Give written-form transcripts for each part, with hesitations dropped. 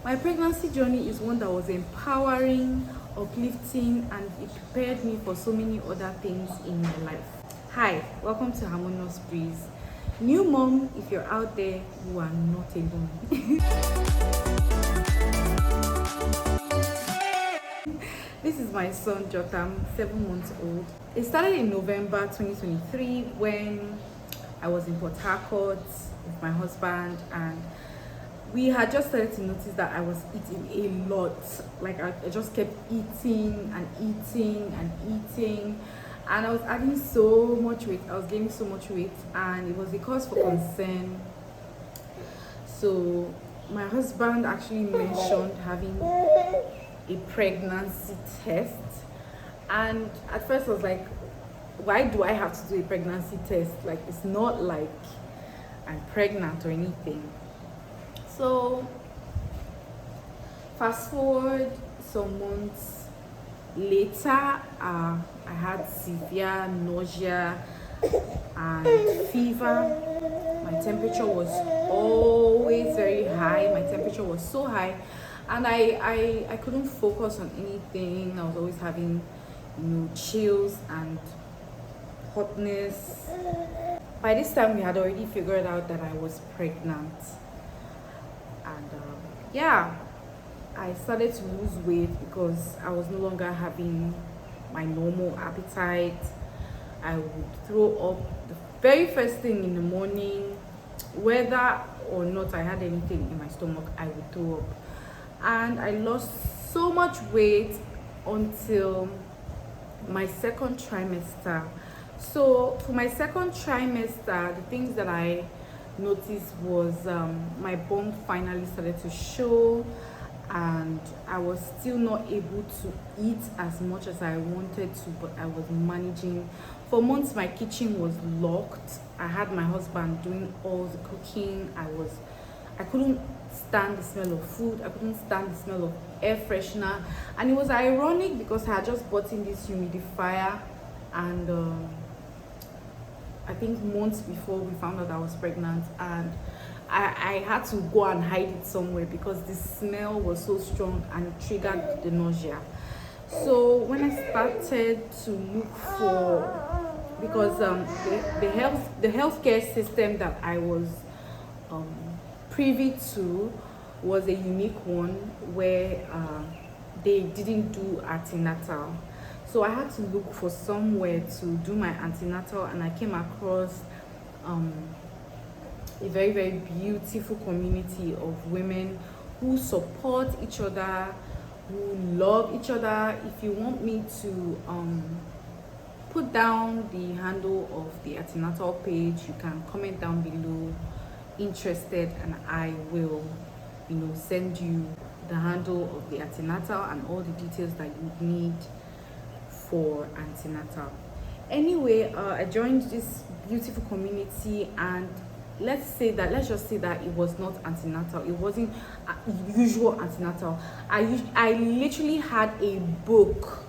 My pregnancy journey is one that was empowering, uplifting, and it prepared me for so many other things in my life. Hi, welcome to Harmonious Breeze. New mom, if you're out there, you are not alone. This is my son Jotam, 7 months old. It started in November 2023 when I was in Port Harcourt with my husband, and we had just started to notice that I was eating a lot. Like I just kept eating and eating and eating, and I was adding so much weight. I was gaining so much weight, and it was a cause for concern. So my husband actually mentioned having a pregnancy test, and at first I was like, why do I have to do a pregnancy test? Like, it's not like I'm pregnant or anything. So fast forward some months later, I had severe nausea and fever. My temperature was always very high. My temperature was so high, and I couldn't focus on anything. I was always having, chills and hotness. By this time, we had already figured out that I was pregnant, and yeah, I started to lose weight because I was no longer having my normal appetite. I would throw up the very first thing in the morning, whether or not I had anything in my stomach. I would throw up, and I lost so much weight until my second trimester. So for my second trimester, the things that I noticed was my bump finally started to show, and I was still not able to eat as much as I wanted to, but I was managing. For months my kitchen was locked. I had my husband doing all the cooking. I couldn't stand the smell of food. I couldn't stand the smell of air freshener, and it was ironic because I had just bought in this humidifier, and I think months before we found out I was pregnant, and I had to go and hide it somewhere because the smell was so strong and it triggered the nausea. So when I started to look for, because the healthcare system that I was privy to was a unique one where they didn't do antenatal. So I had to look for somewhere to do my antenatal, and I came across a very, very beautiful community of women who support each other, who love each other. If you want me to put down the handle of the antenatal page, you can comment down below interested, and I will send you the handle of the antenatal and all the details that you need for antenatal. Anyway, I joined this beautiful community, and let's just say that it was not antenatal. It wasn't usual antenatal. I literally had a book,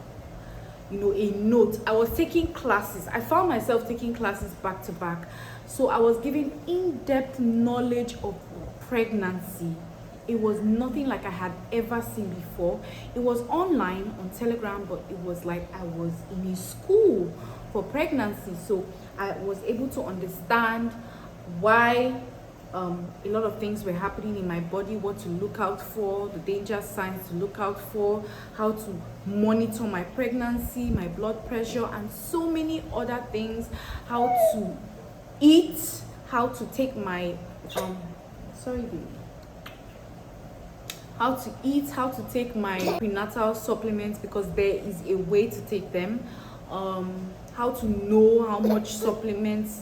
a note. I was taking classes. I found myself taking classes back to back. So I was given in-depth knowledge of pregnancy. It was nothing like I had ever seen before. It was online on Telegram, but it was like I was in a school for pregnancy. So I was able to understand why a lot of things were happening in my body, what to look out for, the danger signs to look out for, how to monitor my pregnancy, my blood pressure, and so many other things, how to eat, how to take my how to eat, how to take my prenatal supplements, because there is a way to take them, how to know how much supplements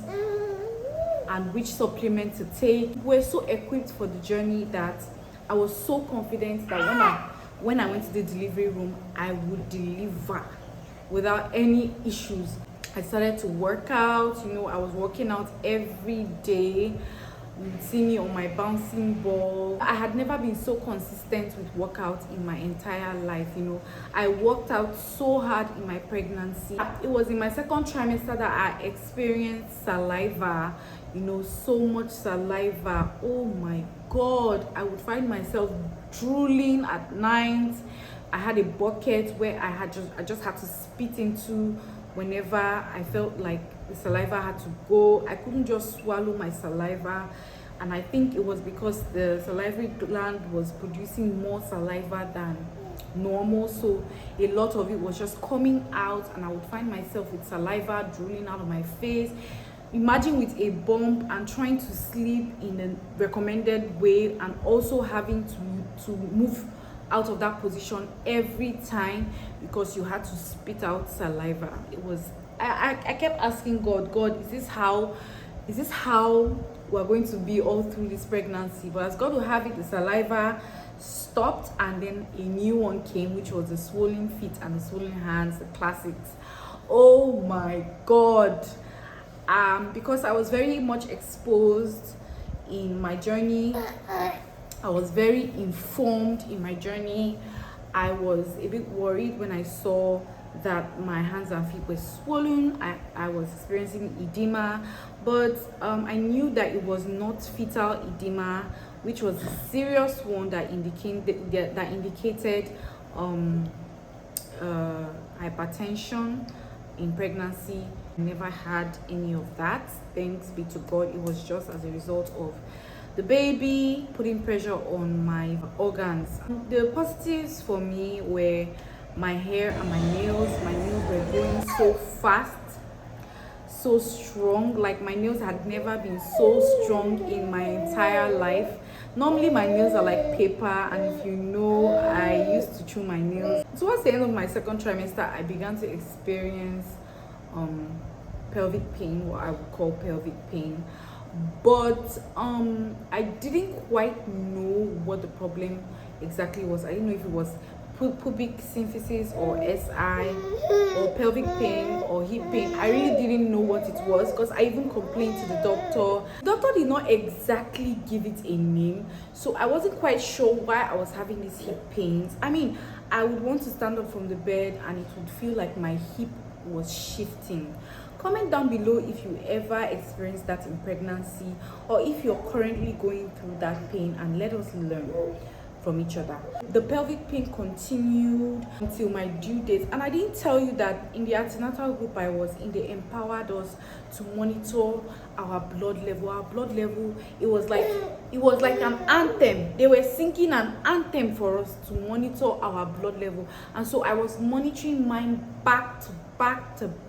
and which supplement to take. We're so equipped for the journey that I was so confident that when I went to the delivery room, I would deliver without any issues. I started to work out. I was working out every day. You'd see me on my bouncing ball. I had never been so consistent with workout in my entire life. I worked out so hard in my pregnancy. It was in my second trimester that I experienced saliva, so much saliva. Oh my God, I would find myself drooling at night. I had a bucket where I just had to spit into whenever I felt like the saliva had to go. I couldn't just swallow my saliva, and I think it was because the salivary gland was producing more saliva than normal, so a lot of it was just coming out, and I would find myself with saliva drooling out of my face. Imagine with a bump and trying to sleep in a recommended way, and also having to move out of that position every time because you had to spit out saliva. It was I kept asking God, is this how we're going to be all through this pregnancy? But as God will have it, the saliva stopped, and then a new one came, which was the swollen feet and the swollen hands, the classics. Oh my God. Because I was very much exposed in my journey, I was very informed in my journey. I was a bit worried when I saw that my hands and feet were swollen. I was experiencing edema, but I knew that it was not fetal edema, which was a serious one that indicated hypertension in pregnancy. Never had any of that, thanks be to God. It was just as a result of the baby putting pressure on my organs. The positives for me were my hair and my nails. My nails were growing so fast, so strong. Like, my nails had never been so strong in my entire life. Normally my nails are like paper, and if you know, I used to chew my nails. Towards the end of my second trimester, I began to experience pelvic pain, what I would call pelvic pain, but I didn't quite know what the problem exactly was. I didn't know if it was pubic symphysis or SI or pelvic pain or hip pain. I really didn't know what it was, because I even complained to the doctor. The doctor did not exactly give it a name, so I wasn't quite sure why I was having these hip pains. I mean, I would want to stand up from the bed and it would feel like my hip was shifting. Comment down below if you ever experienced that in pregnancy, or if you're currently going through that pain, and let us learn from each other. The pelvic pain continued until my due date, and I didn't tell you that in the antenatal group I was in, they empowered us to monitor our blood level. Our blood level, it was like an anthem. They were singing an anthem for us to monitor our blood level, and so I was monitoring mine back to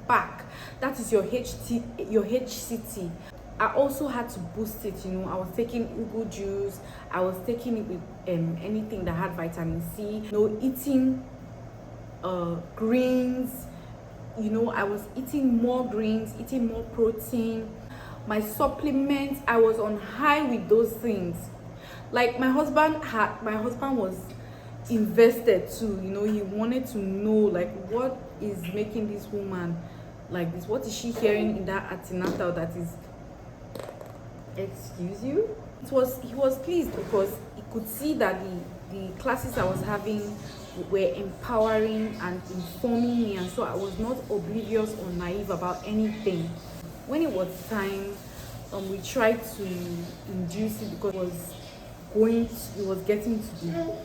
back. That is your HCT. I also had to boost it, you know. I was taking ugu juice, I was taking it with anything that had vitamin C, you know, eating greens, you know. I was eating more greens, eating more protein. My supplements, I was on high with those things. Like, my husband was invested too, you know. He wanted to know, like, what is making this woman like this? What is she hearing in that antenatal that is, excuse you? He was pleased because he could see that the classes I was having were empowering and informing me, and so I was not oblivious or naive about anything. When it was time, we tried to induce it because it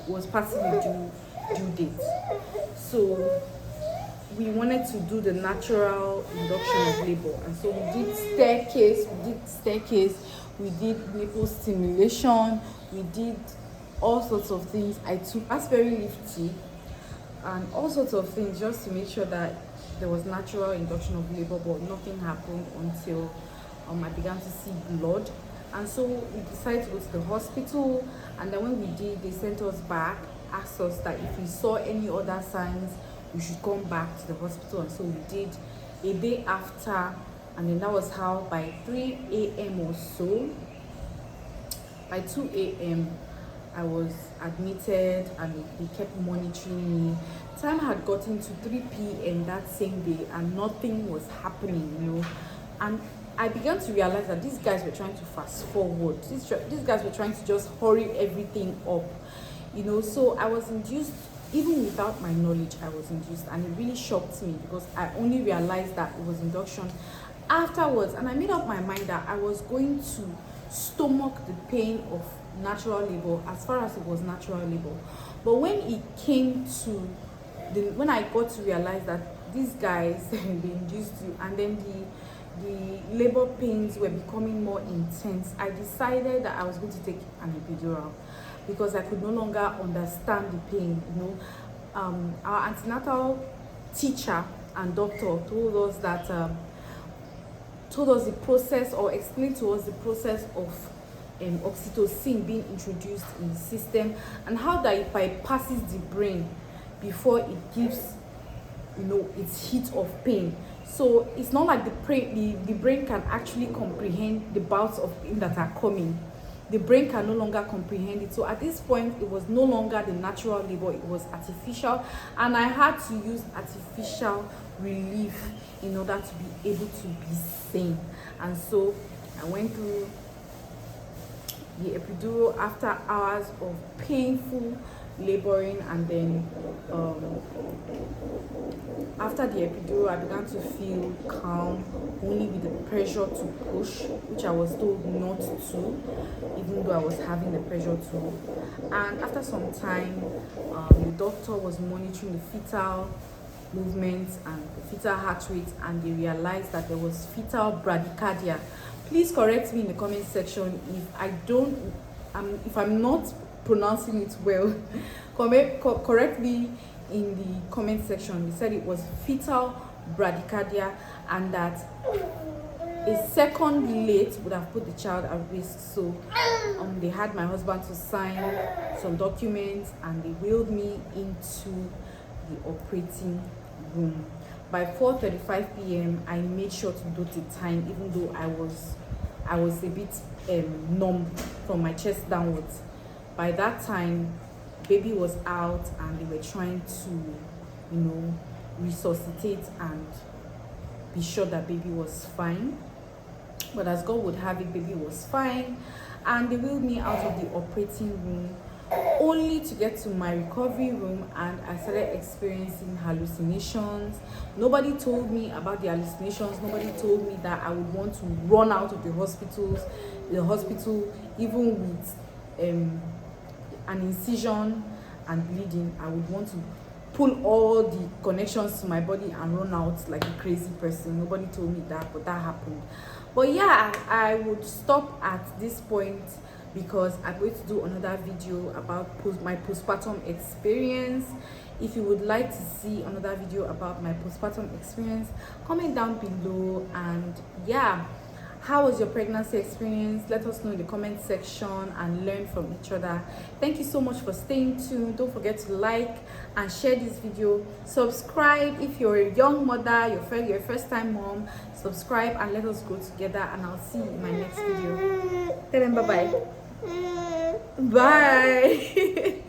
was passing the due date. So we wanted to do the natural induction of labor, and so we did staircase, we did nipple stimulation, we did all sorts of things. I took Asbury Lifty and all sorts of things just to make sure that there was natural induction of labor, but nothing happened until I began to see blood. And so we decided to go to the hospital, and then when we did, they sent us back, asked us that if we saw any other signs, we should come back to the hospital. And so we did a day after, and then that was how by 3 a.m. or so, by 2 a.m. I was admitted, and they kept monitoring me. Time had gotten to 3 p.m. that same day, and nothing was happening, you know. And I began to realize that these guys were trying to fast forward. These guys were trying to just hurry everything up, you know. So I was induced, even without my knowledge. I was induced, and it really shocked me because I only realized that it was induction afterwards. And I made up my mind that I was going to stomach the pain of natural labor as far as it was natural labor. But when it came to when I got to realize that these guys they induced you, and then the labor pains were becoming more intense, I decided that I was going to take an epidural because I could no longer understand the pain. Our antenatal teacher and doctor told us that told us the process, or explained to us the process of oxytocin being introduced in the system, and how that it bypasses the brain before it gives its hit of pain. So it's not like the brain can actually comprehend the bouts of pain that are coming. The brain can no longer comprehend it. So at this point, it was no longer the natural labor, it was artificial, and I had to use artificial relief in order to be able to be sane. And so I went through the epidural after hours of painful laboring, and then after the epidural I began to feel calm, only with the pressure to push, which I was told not to, even though I was having the pressure to. And after some time, the doctor was monitoring the fetal movements and the fetal heart rate, and they realized that there was fetal bradycardia. Please correct me in the comment section if I'm not pronouncing it well. Correct me in the comment section. They said it was fetal bradycardia, and that a second late would have put the child at risk. So they had my husband to sign some documents, and they wheeled me into the operating room. By 4:35 p.m. I made sure to note the time, even though I was a bit numb from my chest downwards. By that time, baby was out, and they were trying to resuscitate and be sure that baby was fine. But as God would have it, baby was fine, and they wheeled me out of the operating room, only to get to my recovery room, and I started experiencing hallucinations. Nobody told me about the hallucinations. Nobody told me that I would want to run out of the hospital, even with an incision and bleeding. I would want to pull all the connections to my body and run out like a crazy person. Nobody told me that, but that happened. But yeah, I would stop at this point because I'm going to do another video about my postpartum experience. If you would like to see another video about my postpartum experience, comment down below. And yeah, how was your pregnancy experience? Let us know in the comment section and learn from each other. Thank you so much for staying tuned. Don't forget to like and share this video. Subscribe if you're a young mother, you're a first-time mom. Subscribe and let us grow together, and I'll see you in my next video. Tell them bye-bye. Bye.